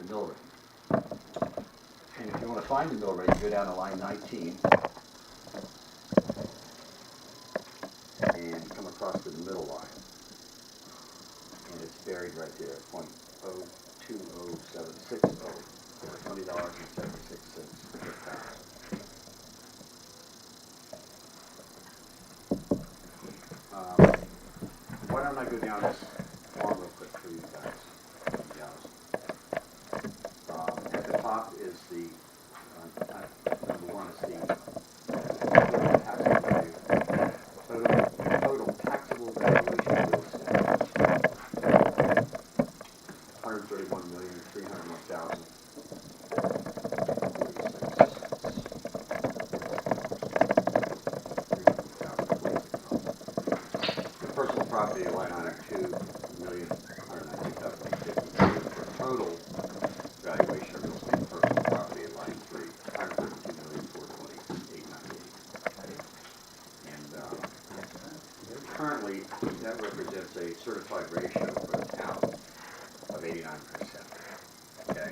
the mill rate. And if you want to find the mill rate, you go down to line 19 and come across to the middle line. And it's buried right there, .020760 for $20.76 per pound. Why don't I go down this form real quick for you guys? At the top is the, number one is the taxable value. Total taxable valuation of real estate. $131,301,000. Personal property line item 2,192,852 for total valuation of real estate personal property at line 3, $132,428,898. And currently that represents a certified ratio for the town of 89%. Okay.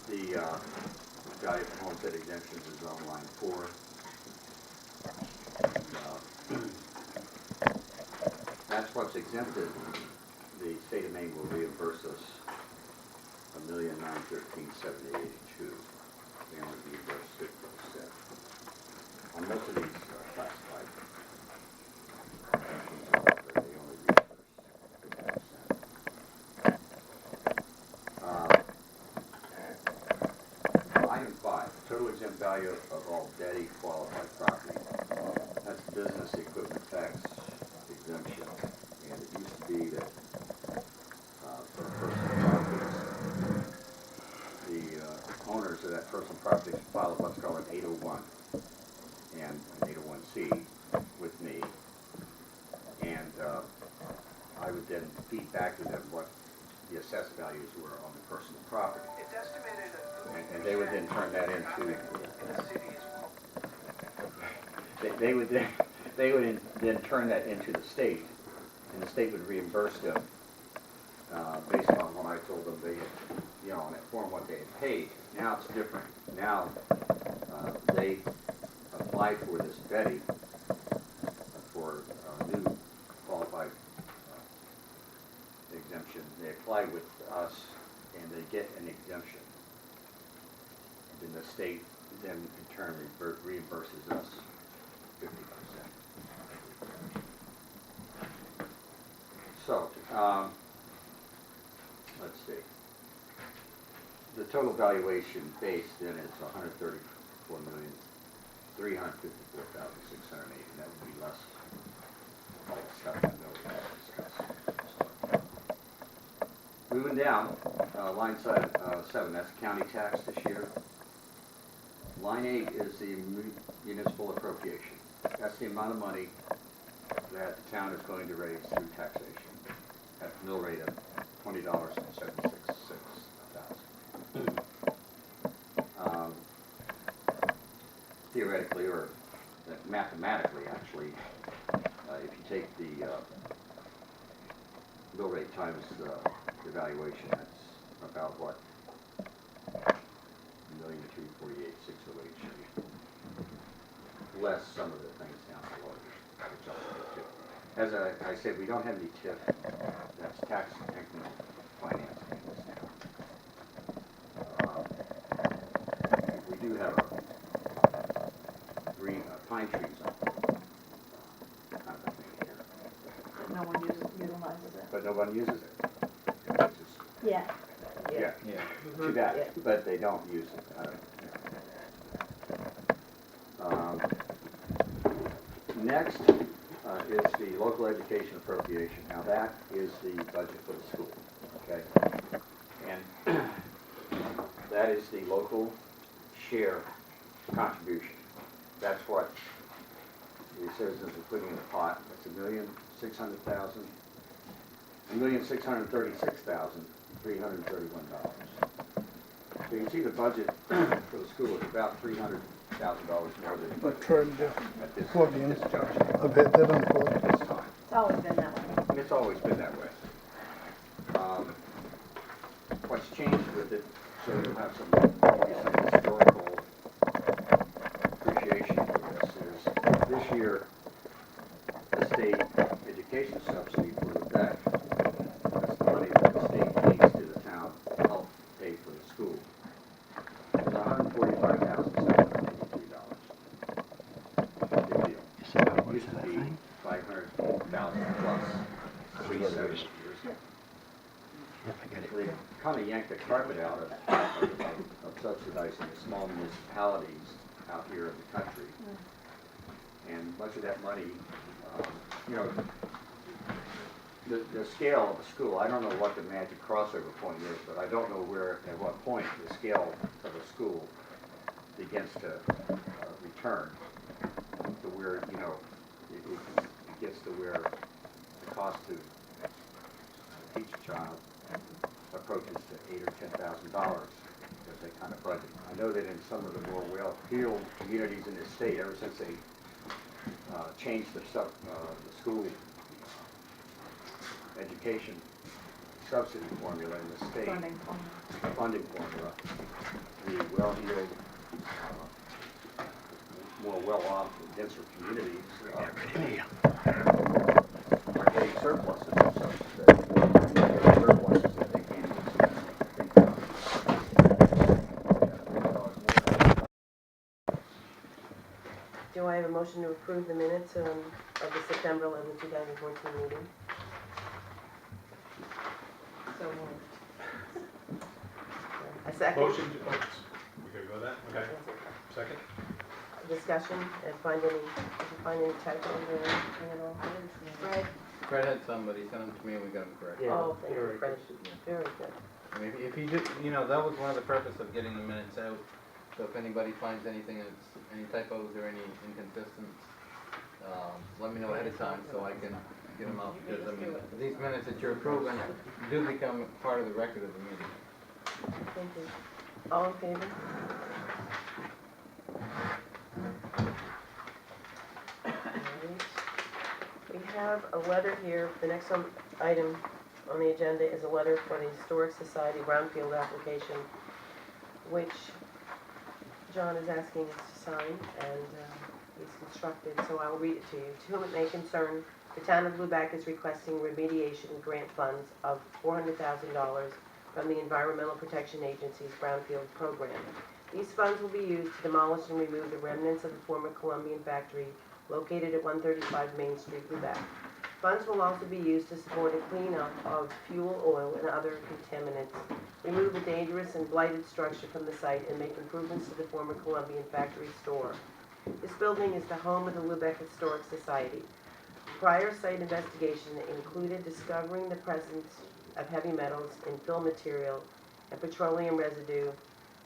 The value of homestead exemptions is on line 4. That's what's exempted. The state of Maine will reimburse us $1,913,782. They only reimburse 50%. On most of these classified exemptions, however, they only reimburse 50%. Item 5, total exempt value of all Betty qualified property. That's business equipment tax exemption. And it used to be that for personal properties, the owners of that personal property file what's called an 801 and an 801C with me. And I would then feed back to them what the assessed values were on the personal property. It's estimated that And they would then turn that into, they would then turn that into the state, and the state would reimburse them based on what I told them they had, on that form what they had paid. Now it's different. Now they apply for this Betty for new qualified exemption. They apply with us and they get an exemption. And then the state then in turn reimburses us 50%. So, let's see. The total valuation base then is $134,354,608, and that would be less all the stuff I know we have discussed. Moving down, line 7, that's county tax this year. Line 8 is the municipal appropriation. That's the amount of money that the town is going to raise through taxation at the mill rate of $20.76. Theoretically, or mathematically, actually, if you take the mill rate times the valuation, that's about what? $1,248,608 less some of the things down below, which I'll get to. As I said, we don't have any TIF. That's tax increment financing in this town. We do have a green pine tree zone kind of thing here, No one utilizes it. but no one uses it. Yeah. Yeah. Too bad, but they don't use it. Next is the local education appropriation. Now that is the budget for the school, okay? And that is the local share contribution. That's what the citizens are putting in the pot. That's $1,636,331. So you can see the budget for the school is about $300,000 more than I tried to at this plug in juncture. a bit, that unplugged. At this time. It's always been that way. and it's always been that way. What's changed with it, so you'll have some historical appreciation for this, is this year, the state education subsidy for Lubec, that's the money that the state pays to the town to help pay for the school, is $145,783. Big deal. It used to be 500,000 plus 3 7 years ago. They kind of yanked the carpet out of subsidizing the small municipalities out here in the country. And much of that money, you know, the scale of a school, I don't know what the magic crossover point is, but I don't know where, at what point the scale of a school begins to return to where, you know, it gets to where the cost to teach a child approaches to $8,000 or $10,000 as they kind of budget. I know that in some of the more well-heeled communities in this state, ever since they changed the school education subsidy formula in the state, funding formula, the well-heeled, more well-off, denser communities are getting surpluses of surpluses that they can't use. Do I have a motion to approve the minutes of the September 11, 2014 meeting? So moved. A second? Motion to, we gotta go that, okay. Second? Discussion, and did you find any typos or anything at all? Fred? Fred had somebody send them to me and we got them corrected. Oh, thank you, Fred. Very good. I mean, if you just, you know, that was one of the purpose of getting the minutes out. So if anybody finds anything that's, any typos or any inconsistencies, let me know ahead of time so I can get them out. Because I mean, these minutes that you're approving do become part of the record of the meeting. Thank you. All in favor? We have a letter here. The next item on the agenda is a letter for the Historic Society Brownfield application, which John is asking us to sign, and he's constructed, so I will read it to you. To whom it may concern, the town of Lubec is requesting remediation grant funds of $400,000 from the Environmental Protection Agency's Brownfield program. These funds will be used to demolish and remove the remnants of the former Columbian factory located at 135 Main Street, Lubec. Funds will also be used to support a cleanup of fuel oil and other contaminants, remove a dangerous and blighted structure from the site, and make improvements to the former Columbian factory store. This building is the home of the Lubec Historic Society. Prior site investigation included discovering the presence of heavy metals in fill material and petroleum residue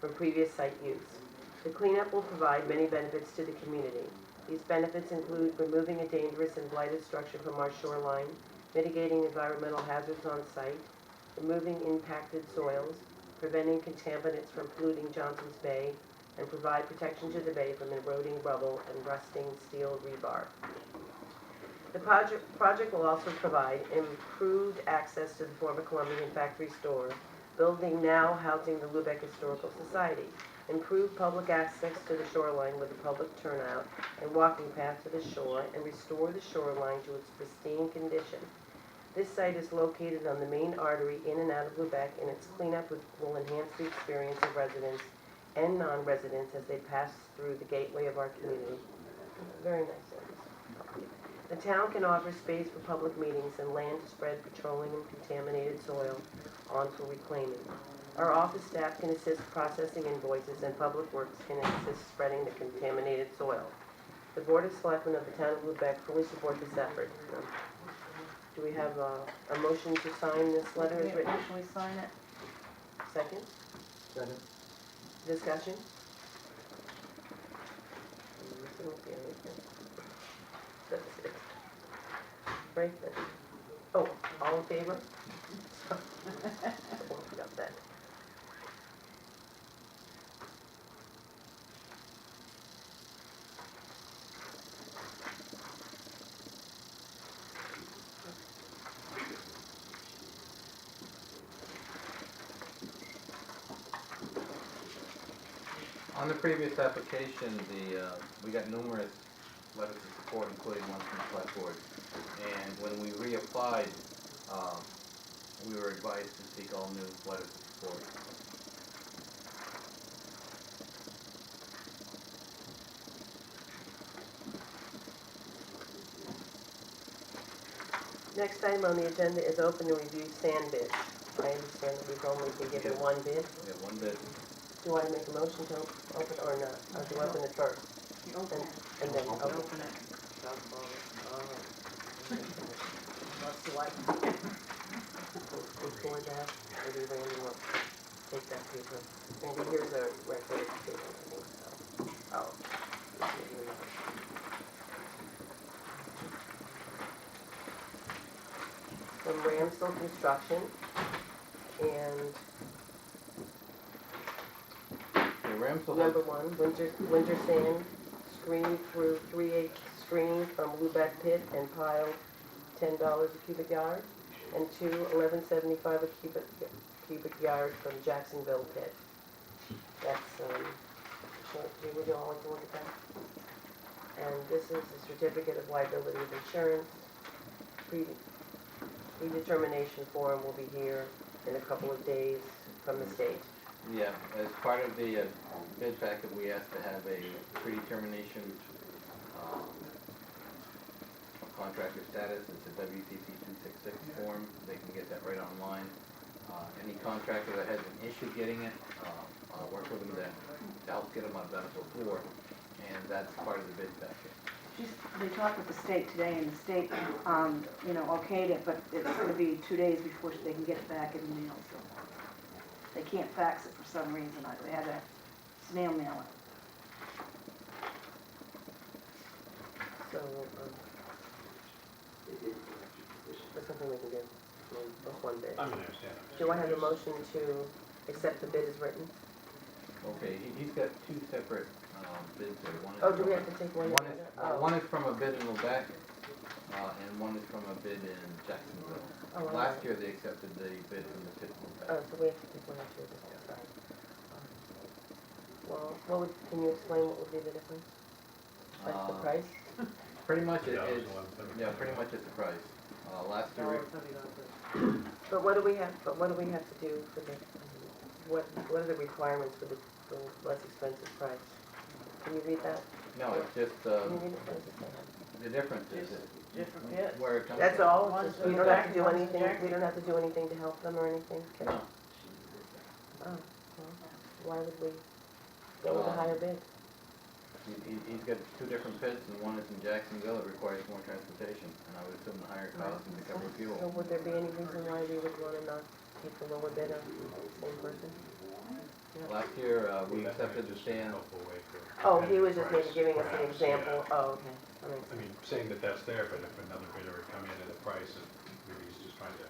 from previous site use. The cleanup will provide many benefits to the community. These benefits include removing a dangerous and blighted structure from our shoreline, mitigating environmental hazards on site, removing impacted soils, preventing contaminants from polluting Johnson's Bay, and provide protection to the bay from eroding rubble and rusting steel rebar. The project will also provide improved access to the former Columbian factory store, building now housing the Lubec Historical Society, improve public access to the shoreline with a public turnout and walking path to the shore, and restore the shoreline to its pristine condition. This site is located on the main artery in and out of Lubec, and its cleanup will enhance the experience of residents and non-residents as they pass through the gateway of our community. Very nice service. The town can offer space for public meetings and land to spread petroleum and contaminated soil on for reclaiming. Our office staff can assist processing invoices, and Public Works can assist spreading the contaminated soil. The Board of Selectmen of the town of Lubec fully support this effort. Do we have a motion to sign this letter as written? Should we sign it? Second? Second. Discussion? That's it. Right, oh, all in favor? Oh, forgot that. On the previous application, we got numerous letters of support, including one from the select board. And when we reapplied, we were advised to seek all new letters of support. Next item on the agenda is open to review sand bids. I understand that we've only been given one bid. We have one bid. Do I make a motion to open or not? Or do I open it first? You open it. And then, okay. Open it. What's the like? Who's going to have, maybe Randy will take that paper. Randy, here's a record paper, I think so. Oh. This is yours. From Ramsdale Construction, and The Ramsdale number has, one, winter sand, screened through 3/8 screen from Lubec pit and piled $10 a cubic yard, and two, $11.75 a cubic yard from Jacksonville pit. That's, would you all like to look at that? And this is a certificate of liability of insurance. Predetermination form will be here in a couple of days from the state. yeah, as part of the bid packet, we asked to have a predetermination of contractor status. It's a WTC 266 form. They can get that right online. Any contractor that has an issue getting it, I'll work with them to help get them on benefit floor, and that's part of the bid packet. They talked with the state today, and the state, okayed it, but it's gonna be 2 days before they can get it back in the mail, so. They can't fax it for some reason, they had to snail mail it. So, that's something we can do. That's one bid. I understand. Do I have a motion to accept the bid as written? Okay, he's got two separate bids there. One is Oh, do we from have to take one? One is, Oh. one is from a bid in Lubec, and one is from a bid in Jacksonville. Oh, all Last right. year, they accepted the bid from the pit in Oh, Lubec. so we have to take one or two of them, sorry. Well, can you explain what would be the difference? Like the Uh, price? Pretty much Yeah, it's, it was one. yeah, pretty much it's the price. Last year, But what do we have to do for the, what are the requirements for the less expensive price? Can you read that? no, it's just, Can you read it? What does it say? the difference is Different pits. where it comes from. That's all? One's Just- We in don't have to do Lubec, one's in anything, we Jackson. don't have to do anything to help them or anything? Okay. No, Oh, well, why would we go with a higher bid? he's got two different pits, and one is in Jacksonville, it requires more transportation, and I would assume the higher cost is to cover So fuel. would there be any reason why we would want to not keep the lower bid on the same person? Last year, we That accepted the might just stand. helpful way for Oh, he was competitive just maybe price, giving us an perhaps, example, yeah. oh, okay, that makes I sense. mean, saying that that's there, but if another bidder had come in at a price, and maybe he's just trying to.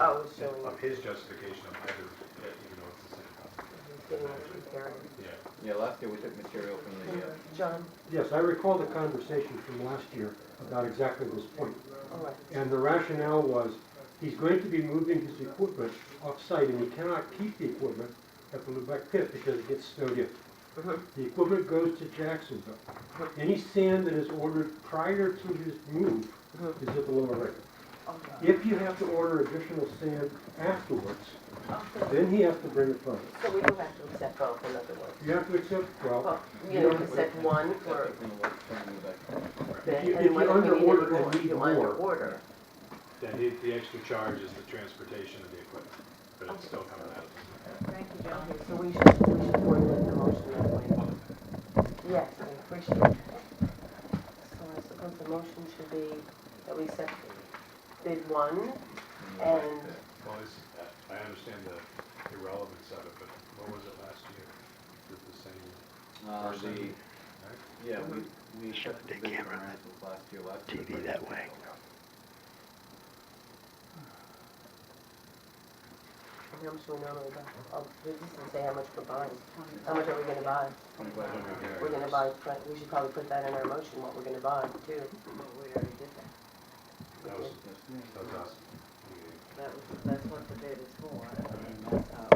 Oh, it's showing Of his justification of either, even though it's the same cost. He's giving us comparative. Yeah. Yeah, last year we took material from the, John, Yes, I recall the conversation from last year about exactly this point. all right, And the rationale was, he's going to be moving his equipment off-site, and he cannot keep the equipment at the Lubec pit because it gets snowed in. Mhm. The equipment goes to Jacksonville. Any sand that is ordered prior to his move is at the lower rate. If you have to order additional sand afterwards, then he has to bring it from. so we do have to accept both, in other words. You have to accept, well, Well, you you don't- accept one for, from the Lubec. then, you- and if what you if we need any under-order more? and need You more. under-order. Then the extra charge is the transportation of the equipment, but it's still coming out of the. Thank you, John. Okay, so we should formulate the motion that way. Yes, I appreciate it. So I suppose the motion should be that we accept bid one, and Well, I understand the irrelevance of it, but what was it last year? With the same person, right? Yeah, we accepted the bid from Ramsdale last year. TV that way. how much do we normally buy? Oh, we just didn't say how much we're buying. How much are we gonna buy? 2,500 We're gonna buy, we should probably put that in our motion, what we're gonna buy, too. We already did that. That was us. That's what the bid is for, and that's how.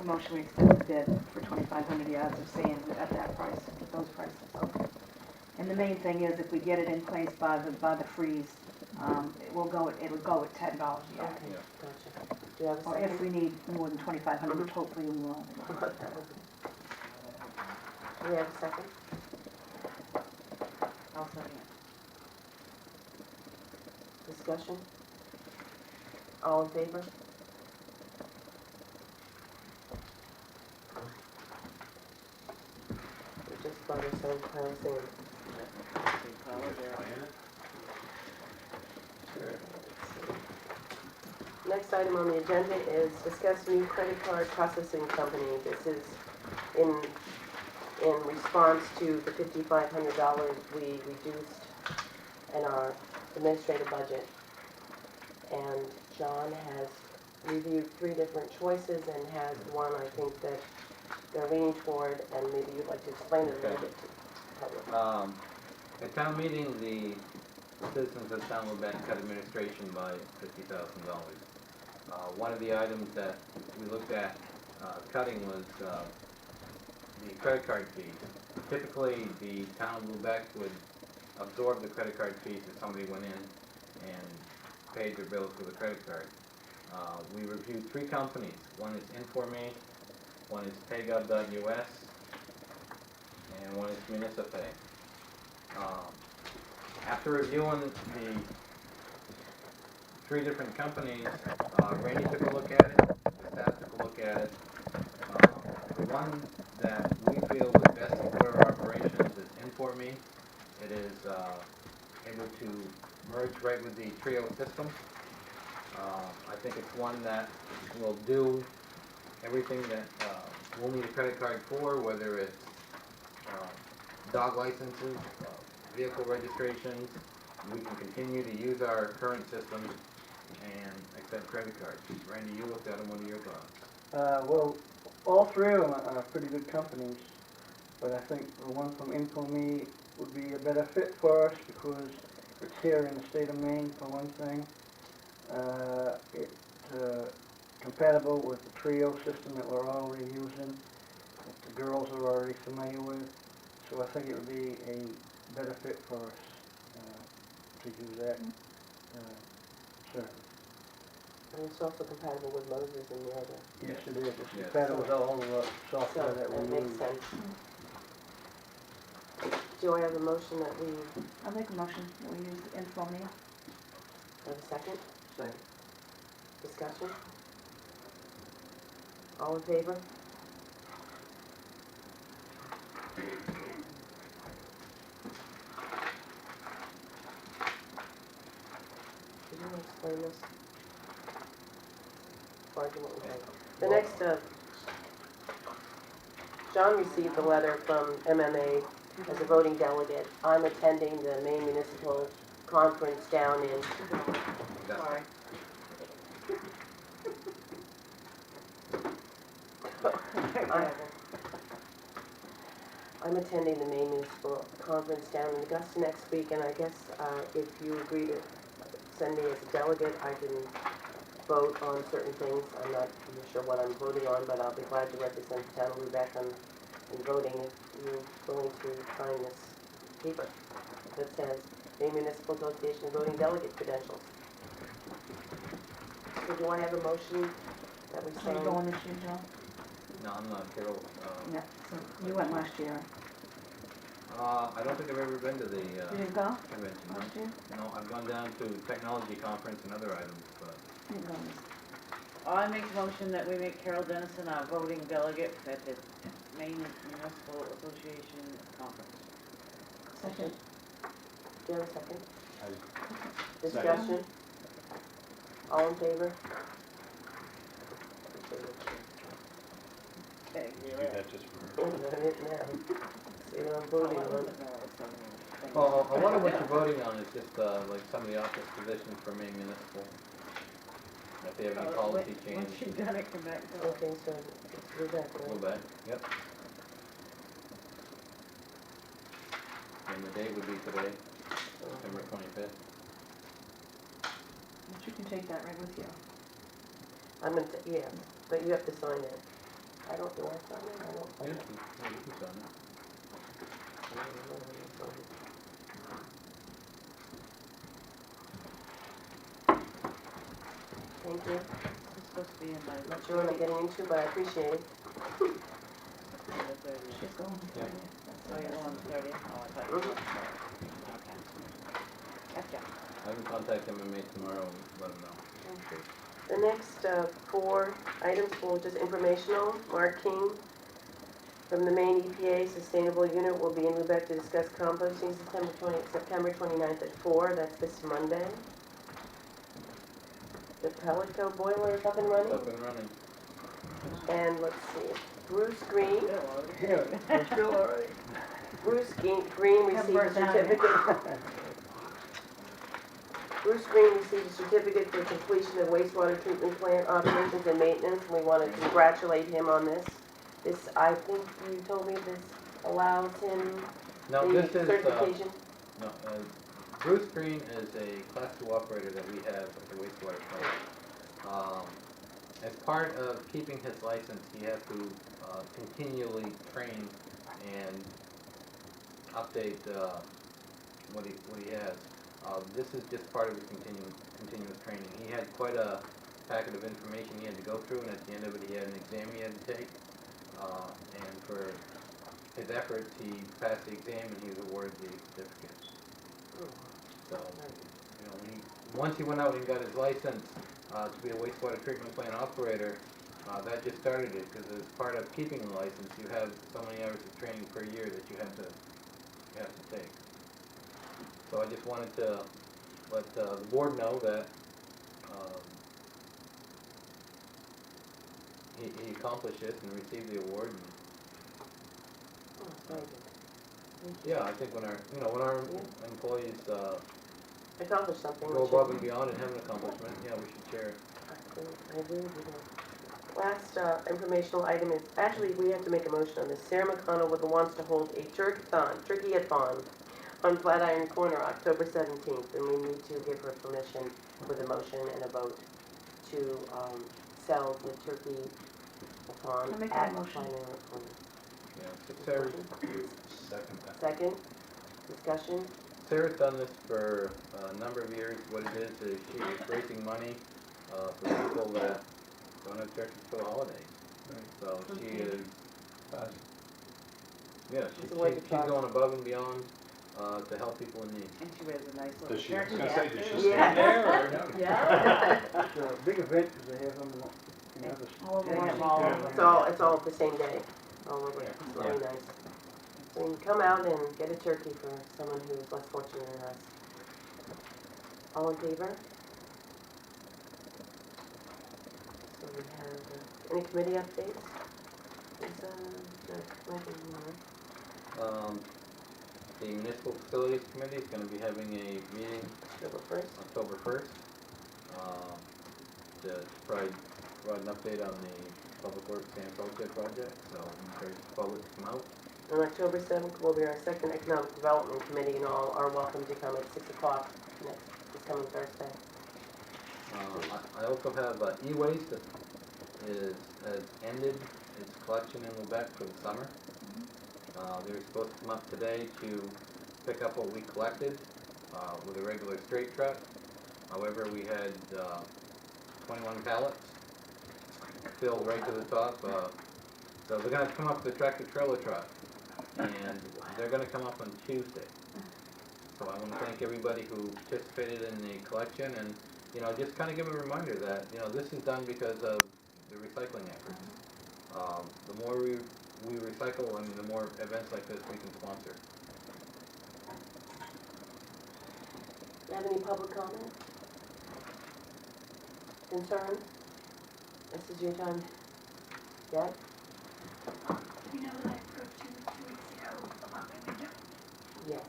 motion, we accept the bid for 2,500 yards of sand at that price, at those prices. Okay. And the main thing is, if we get it in place by the freeze, it'll go at $10 a yard. Okay, gotcha. Do you have a Or second? if we need more than 2,500, which hopefully we won't. Do we have a second? I'll second it. Discussion? All in favor? We just bought ourselves housing. Next item on the agenda is discuss new credit card processing company. This is in response to the $5,500 we reduced in our administrative budget. And John has reviewed 3 different choices and has one I think that they're leaning toward, and maybe you'd like to explain it a little Okay. bit to the public. At town meeting, the citizens of town Lubec cut administration by $50,000. One of the items that we looked at cutting was the credit card fees. Typically, the town of Lubec would absorb the credit card fees if somebody went in and paid their bills with a credit card. We reviewed 3 companies. One is Informe, one is paygov.us, and one is Municipay. After reviewing the 3 different companies, Randy took a look at it, the staff took a look at it. The one that we feel would best support our operations is Informe. It is able to merge right with the Trio system. I think it's one that will do everything that we'll need a credit card for, whether it's dog licenses, vehicle registrations. We can continue to use our current system and accept credit cards. Randy, you looked at them, what are your thoughts? Well, all 3 of them are pretty good companies, but I think the one from Infome would be a better fit for us because it's here in the state of Maine, for one thing. It's compatible with the Trio system that we're already using, that the girls are already familiar with, so I think it would be a better fit for us to use that service. And it's also compatible with Moses and the other. Yes, it is. It's Yes. compatible with all the So software that that we makes use. sense. Do I have a motion that we I'll make a motion that we use the Informe. have a second? Second. Discussion? All in favor? Did you explain this? Larger what we had. The next, John received a letter from MMA as a voting delegate. I'm attending the Maine Municipal Conference down in, sorry. I'm attending the Maine Municipal Conference down in Augusta next week, and I guess if you agree to send me as a delegate, I can vote on certain things. I'm not sure what I'm voting on, but I'll be glad to represent the town of Lubec in voting if you're willing to sign this paper that says Maine Municipal Association Voting Delegate Credentials. So do I have a motion that we Are sign? you going this year, Joe? No, I'm not, Carol. Yeah, so you went last year. I don't think I've ever been to the You didn't go convention. No. last year? No, I've gone down to technology conference and other items, but You didn't go this. I make a motion that we make Carol Dennison our voting delegate at the Maine Municipal Association Conference. Second. Do you have a second? Discussion? All in favor? Okay, You you're do it. that just for See what I'm voting on? well, a lot of what you're voting on is just like some of the office positions for Maine Municipal. If they have any policy change. Once you've done it, come back to us. Okay, so it's Lubec, A little right? bit, yep. And the date would be today, September 25th. But you can take that right with you. I'm gonna, yeah, but you have to sign it. I don't do I sign it? I don't Yeah, sign it. you can sign it. Thank you. It's supposed to be in by I'm not sure what I'm getting into, but I appreciate it. the 30th. She's going to Yeah. Oh, you're going on the 30th? Oh, I thought you were. Okay. Gotcha. I can contact MMA tomorrow and let them know. Thank you. The next 4 items will just informational. Mark King from the Maine EPA Sustainable Unit will be in Lubec to discuss composting September 29th at 4. That's this Monday. The Pelico boiler is up and running. Up and running. And let's see, Bruce Green. Yeah, we're still all right. Bruce Green Haven't received a burnt down yet. certificate. Bruce Green received a certificate for completion of wastewater treatment plant operations and maintenance. We want to congratulate him on this. This, I think you told me this allows him No, the this is, certification. no, Bruce Green is a Class 2 operator that we have at the wastewater plant. As part of keeping his license, he has to continually train and update what he has. This is just part of his continuous training. He had quite a packet of information he had to go through, and at the end of it, he had an exam he had to take. And for his efforts, he passed the exam and he was awarded the certificate. So, you know, once he went out and got his license to be a wastewater treatment plant operator, that just started it, because as part of keeping the license, you have so many hours of training per year that you have to take. So I just wanted to let the board know that he accomplished this and received the award. And Oh, that's very good. Thank you. yeah, I think when our employees Accomplished something. go we above should- and beyond and have an accomplishment, yeah, we should share it. I agree with you there. Last informational item is, actually, we have to make a motion on this. Sarah McConnell wants to hold a turkey-a-thon on Flatiron Corner, October 17th, and we need to give her permission with a motion and a vote to sell the turkey-a-thon I'll make at that motion. Flatiron Corner. Yeah, so Sarah, Second that. Second, discussion. Sarah's done this for a number of years. What it is she is raising money for people that don't have turkeys for the holidays. So she is, yeah, It's a worth she's the cost. going above and beyond to help people in need. And she wears a nice little Does she, I was turkey gonna hat, say, does she too. stand there or no? Yeah. It's a big event because they have them, you know, All over They have Washington. all Yeah. over. It's all the same day, all over. It's really nice. So you can come out and get a turkey for someone who's less fortunate than us. All in favor? So we have, any committee updates? Nothing more. The Municipal Facilities Committee is going to be having a meeting October 1st? October 1st to provide an update on the Public Works and Healthcare project, so I encourage the public to come out. On October 7th will be our second Economic Development Committee, and all are welcome to come at 6 o'clock this coming Thursday. I also have e-waste that has ended its collection in Lubec for the summer. They were supposed to come up today to pick up what we collected with a regular straight truck. However, we had 21 pallets filled right to the top. So they're going to come up with a tractor-trailer truck, and they're going to come up on Tuesday. So I want to thank everybody who participated in the collection, and just kind of give a reminder that this is done because of the recycling efforts. The more we recycle, I mean, the more events like this we can sponsor. Do you have any public comment? Concern? This is your time. Deb? You know that I approved 2 weeks ago about my window, Yes.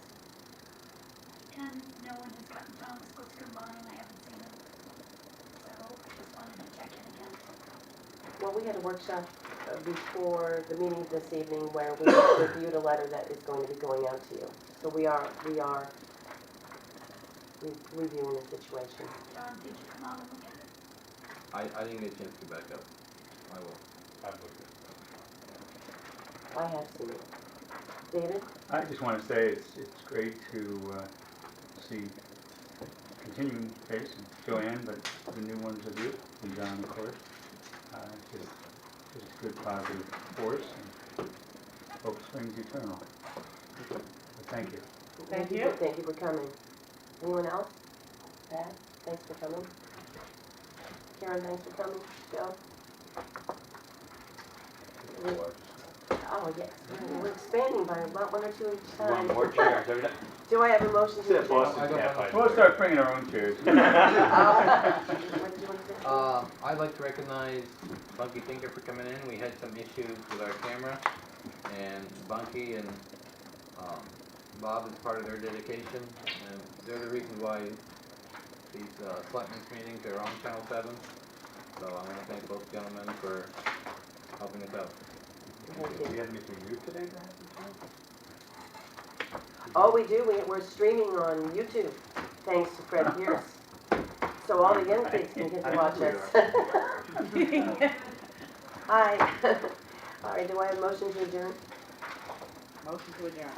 and no one has gotten, Tom was supposed to come by and I haven't seen him. So I just wanted to check in again. Well, we had a workshop before the meeting this evening where we reviewed a letter that is going to be going out to you. So we are reviewing the situation. John, did you come out and look at it? I didn't get a chance to back up. I will. I've looked at I have seen it. David? I just want to say it's great to see continuing pace and Joanne, but the new ones of you, and John, of course. Just good positive force, and hope springs eternal. So thank you. Thank you. Thank you for coming. Anyone else? Pat, thanks for coming. Karen, thanks for coming. Joe? Oh, yes, we're expanding by about one or two each time. One more chair. Do I have a motion to adjourn? We'll start bringing our own chairs. What did you want to say? I'd like to recognize Bunky Tinker for coming in. We had some issues with our camera, and Bunky and Bob is part of their dedication, and they're the reason why these selectmen's meetings are on Channel 7. So I want to thank both gentlemen for helping us out. Thank Do you. you have anything new today to happen? Oh, we do, we're streaming on YouTube, thanks to Fred Pierce. So all the young kids can get to watch us. Hi. All right, do I have a motion to adjourn? Motion to adjourn.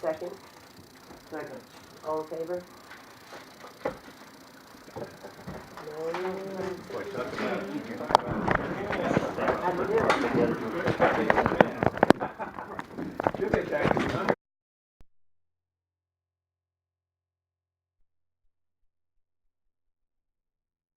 Second? Second. All in favor?